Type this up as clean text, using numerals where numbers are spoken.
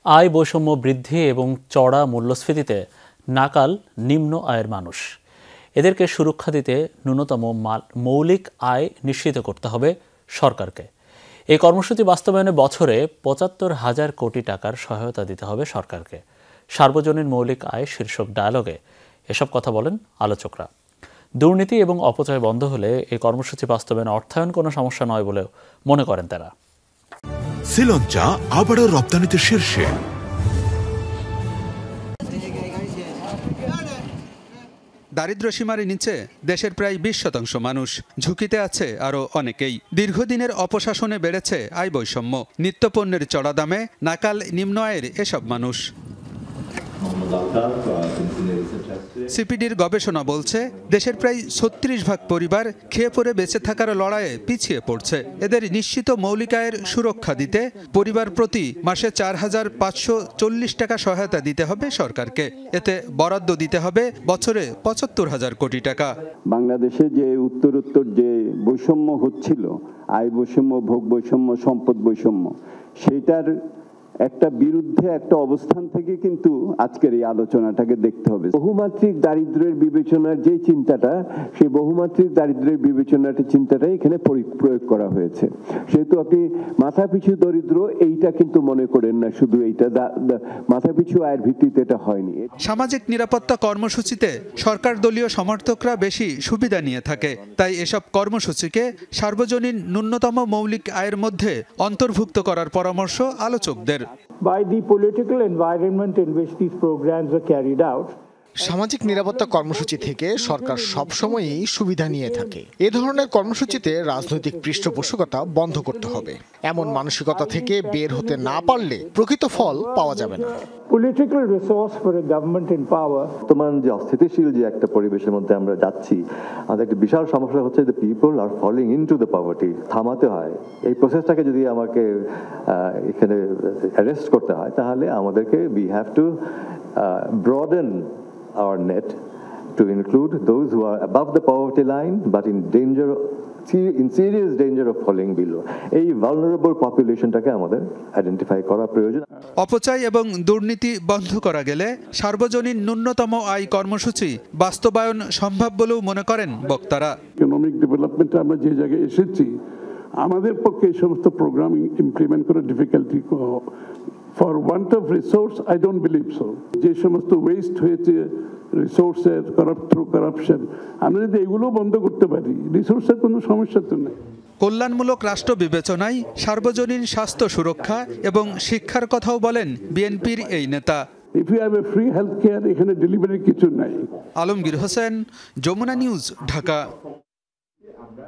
আয় বৈষম্য বৃদ্ধি এবং চড়া মূল্যস্ফীতিতে নাকাল নিম্ন আয়ের মানুষ। এদেরকে সুরক্ষা দিতে ন্যূনতম মৌলিক আয় নিশ্চিত করতে হবে সরকারকে। এই কর্মসূচি বাস্তবায়নে বছরে ৭৫,০০০ কোটি টাকার সহায়তা দিতে হবে সরকারকে। সার্বজনীন মৌলিক আয় শীর্ষক ডায়ালগে এসব কথা বলেন আলোচকরা। দুর্নীতি এবং অপচয় বন্ধ হলে এই কর্মসূচি বাস্তবায়নে অর্থায়ন কোনো সমস্যা নয় বলেও মনে করেন তারা। শ্রীলঙ্কা আবারও রপ্তানিতে শীর্ষে। দারিদ্র্যসীমার নিচে দেশের প্রায় ২০% মানুষ, ঝুঁকিতে আছে আরও অনেকেই। দীর্ঘদিনের অপশাসনে বেড়েছে আয় বৈষম্য, নিত্যপণ্যের চড়া দামে নাকাল নিম্ন আয়ের এসব মানুষ। সিপিডির গবেষণা বলছে দেশের প্রায় ৩৬% পরিবার খেয়ে পরে বেঁচে থাকার লড়াইয়ে পিছিয়ে পড়ছে। এদের নিশ্চিত মৌলিক আয়ের সুরক্ষা দিতে পরিবার প্রতি মাসে ৪,৫৪০ টাকা সহায়তা দিতে হবে সরকারকে। এতে বরাদ্দ দিতে হবে বছরে ৭৫,০০০ কোটি টাকা। বাংলাদেশে যে উত্তরোত্তর যে বৈষম্য হচ্ছিল, আয় বৈষম্য, ভোগ বৈষম্য, সম্পদ বৈষম্য, সেইটার একটা বিরুদ্ধে একটা অবস্থান থেকে কিন্তু আজকের এই আলোচনাটাকে দেখতে হবে। বহুমাত্রিক দারিদ্র্যের বিবেচনার যে চিন্তাটা, সেই বহুমাত্রিক দারিদ্র্যের চিন্তাটাই এখানে প্রয়োগ করা হয়েছে। সেহেতু আপনি মাথাপিছু দরিদ্র এইটা কিন্তু মনে করেন না, শুধু এইটা মাথাপিছু আয়ের ভিত্তিতে এটা হয়নি। সামাজিক নিরাপত্তা কর্মসূচিতে সরকার দলীয় সমর্থকরা বেশি সুবিধা নিয়ে থাকে, তাই এসব কর্মসূচিকে সার্বজনীন ন্যূনতম মৌলিক আয়ের মধ্যে অন্তর্ভুক্ত করার পরামর্শ আলোচকদের। By the political environment in which these programs are carried out, সামাজিক নিরাপত্তা কর্মসূচি থেকে সরকার সবসময়ই সুবিধা নিয়ে থাকে। এ ধরনের কর্মসূচিতে রাজনৈতিক পৃষ্ঠপোষকতা বন্ধ করতে হবে। এমন মানসিকতা থেকে বের হতে না পারলে প্রকৃত ফল পাওয়া যাবে না। political resource for a government in power. বর্তমান যে অস্থিতিশীল যে একটা পরিবেশের মধ্যে আমরা যাচ্ছি, আমাদের একটা বিশাল সমস্যা হচ্ছে যে people are falling into the poverty. থামাতে হয় এই প্রসেসটাকে। যদি আমাকে এখানে অ্যারেস্ট করতে হয়, তাহলে আমাদেরকে we have to broaden our net to include those who are above the poverty line but in serious danger of falling below. এই vulnerable populationটাকে আমাদের আইডেন্টিফাই করা প্রয়োজন। অপচয় এবং দুর্নীতি বন্ধ করা গেলে সার্বজনীন ন্যূনতম আয় কর্মসূচি বাস্তবায়ন সম্ভব বলেও মনে করেন বক্তারা। ইকোনমিক ডেভেলপমেন্টে আমরা যে জায়গায় এসেছি, আমাদের পক্ষে এই সমস্ত প্রোগ্রাম ইমপ্লিমেন্ট করা difficulty. For want of resource I don't believe so. যে সমস্ত ওয়েস্ট হয়েছে রিসোর্সের থ্রু কারাপশন, আমরা যদি এগুলো বন্ধ করতে পারি, রিসোর্সের কোনো সমস্যা তো নেই। কল্যাণমূলক রাষ্ট্র বিবেচনায় সার্বজনীন স্বাস্থ্য সুরক্ষা এবং শিক্ষার কথাও বলেন বিএনপির এই নেতা। If you have a free health care, এখানে ডেলিভারি কিছু নাই। আলমগীর হোসেন, যমুনা নিউজ, ঢাকা।